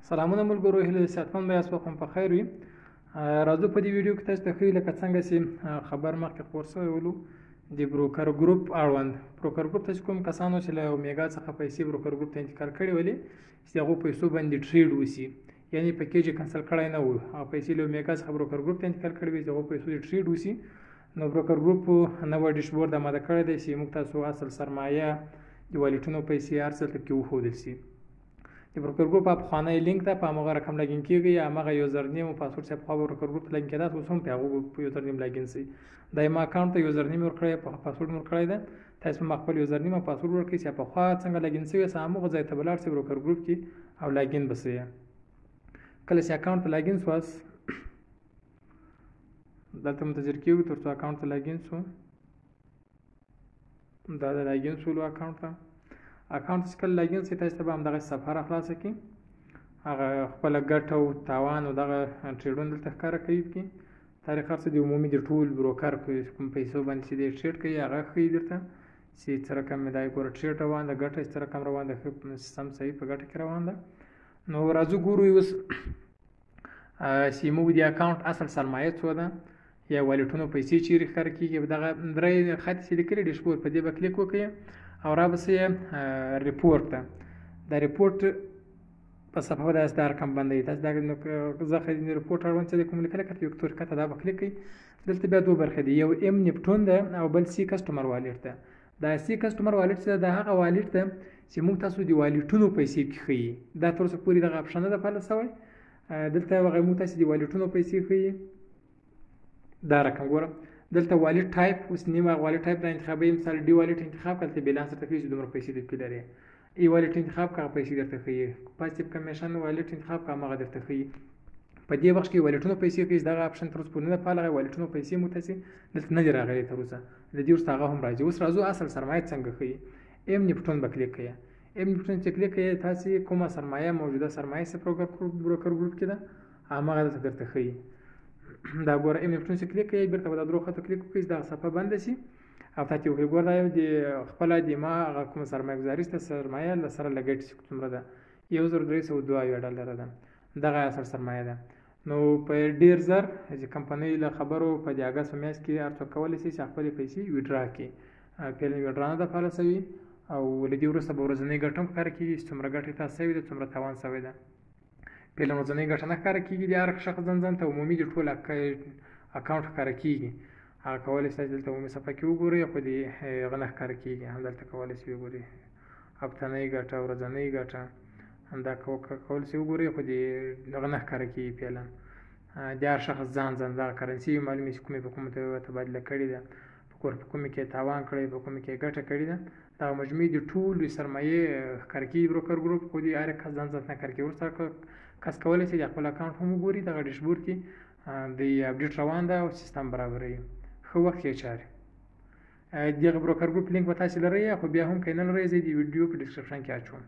سلامونه ملګرو، هیله د صحتمند یاست، وخت مو په خیر وي. راځو په دې ویډیو کې تاسو ته ښیو لکه څنګه چې خبر مخکې خپور شوی ولو د بروکر ګروپ اړوند. بروکر ګروپ ته چې کوم کسانو چې له اومیګا څخه پیسې بروکر ګروپ ته انتقال کړې ولې چې د هغو پیسو باندې ټریډ وشي، یعنې پکیج یې کنسل کړی نه و او پیسې له اومیګا څخه بروکر ګروپ ته انتقال کړې وي چې د هغو پیسو یې ټریډ وشي، نو بروکر ګروپ نوی ډیشبورډ اماده کړی دی چې موږ تاسو اصل سرمایه د والیټونو پیسې هر څه ته پکې وښودل شي. د بروکر ګروپ پخوانی لینک ته په هماغه رقم لاګین کېږي، هماغه یوزر نیم او پاسورډ چې پخوا بروکر ګروپ ته لاګین کېده اوس هم په هغو په یوزر نیم لاګین شئ. دا یې ما اکاونټ ته یوزر نیم ورکړی، پاسورډ مې ورکړی ده، تاسو هم خپل یوزر نیم او پاسورډ ورکړئ چې پخوا څنګه لاګین شوي یاست هماغه ځای ته به لاړ شئ بروکر ګروپ کې او لاګین به شئ. کله چې اکاونټ ته لاګین شواست دلته منتظر کېږو تر څو اکاونټ ته لاګین شو. دا د لاګین شولو اکاونټ ته چې کله لاګین شئ تاسو ته به همدغه صفحه راخلاصه کړي، هغه خپله ګټه او تاوان او دغه ټریډونه دلته ښکاره کوي. کې تاریخ هر څه د عمومي د ټول بروکر په کوم پیسو باندې چې دی ټریډ کوي هغه ښیي درته چې څه رقم مې دا ګوره ټریډ روان ده، ګټه چې څه رقم روان ده، سم صحیح په ګټه کې روان ده. نو راځو ګورو اوس چې موږ د اکاونټ اصل سرمایه څو ده یا والیټونو پیسې چیرې ښکاره کېږي. دغه درې خط چې لیکلي ډیشبورډ په دې به کلیک وکړئ او رابسئ ریپورټ ته. دا ریپورټ په صفحه داسې دا رقم باندې تاسو دا زه د ریپورټ اړوند څه دی کوم لیکلی کته یو تورکته دا به کلیک کړئ. دلته بیا دوه برخې دي، یو ام نیپټون ده او بل سی کسټمر والیټ ده. دا سی کسټمر والیټ چې دا هغه والیټ ده چې موږ تاسو د والیټونو پیسې پکې ښیي. دا تر اوسه پورې دغه اپشن نه ده فعاله شوی. دلته هغه موږ تاسو د والیټونو پیسې ښیي. دا رقم ګوره دلته والیټ ټایپ اوس نیم هغه والیټ ټایپ دا انتخابوي، مثال ډي والیټ انتخاب کړه، دلته بیلانس درته ښیي چې دومره پیسې درته لري. ای والیټ انتخاب کړه پیسې درته ښیي. پاسیو کمیشن والیټ انتخاب کړه هغه درته ښیي. په دې بخش کې والیټونو پیسې ښیي، دغه اپشن تر اوسه پورې نه ده فعال. هغه والیټونو پیسې مو تاسې دلته نه دي راغلي تر اوسه، د دې وروسته هغه هم راځي. اوس راځو اصل سرمایه څنګه ښیي. ام نیپټون به کلیک کړئ. ام نیپټون چې کلیک کړئ تاسې کومه سرمایه موجوده سرمایه چې بروکر ګروپ کې ده هماغه دلته درته ښیي. دا ګوره ام نیپټون چې کلیک کړئ بیرته به دا درو خطو کلیک وکړئ چې دغه صفحه بنده شي او تاسې وکړئ ګوره دا د خپله د ما هغه کومه سرمایه ګزاري شته سرمایه له سره لګټ چې څومره ده 1302 ډالره ده، دغه اصل سرمایه ده. نو په ډېر زر چې کمپنۍ له خبرو په د اګست په میاشت کې هر څوک کولی شي چې خپلې پیسې ویډرا کړي. فعلا ویډرا نه ده فعاله شوې او له دې وروسته به ورځنۍ ګټه هم ښکاره کېږي چې څومره ګټه تاسو شوې ده څومره تاوان شوی ده. فعلا ورځنۍ ګټه نه ښکاره کېږي، د هر شخص ځان ته عمومي د ټول اکاونټ ښکاره کېږي. هغه کولی شئ دلته عمومي صفحه کې وګورئ خو د هغه نه ښکاره کېږي، همدلته کولی شئ وګورئ هفتنۍ ګټه ورځنۍ ګټه همدا کولی شئ وګورئ خو د هغه نه ښکاره کېږي. فعلا د هر شخص ځان دغه کرنسي معلومې چې کومې په کومه تبادله کړې ده، په کومې کې تاوان کړی، په کومې کې ګټه کړې ده، دغه مجموعي د ټولو سرمایې ښکاره کېږي بروکر ګروپ خو د هر کس ځان نه ښکاره کېږي. وروسته کس کولی شي د خپل اکاونټ هم وګوري، دغه ډیشبورډ کې د اپډیټ روان ده او سیستم برابروي. ښه وخت یې چارې. دغه بروکر ګروپ لینک به تاسې لرئ خو بیا هم که یې نه لرئ زه د ویډیو په ډسکرپشن کې اچوم.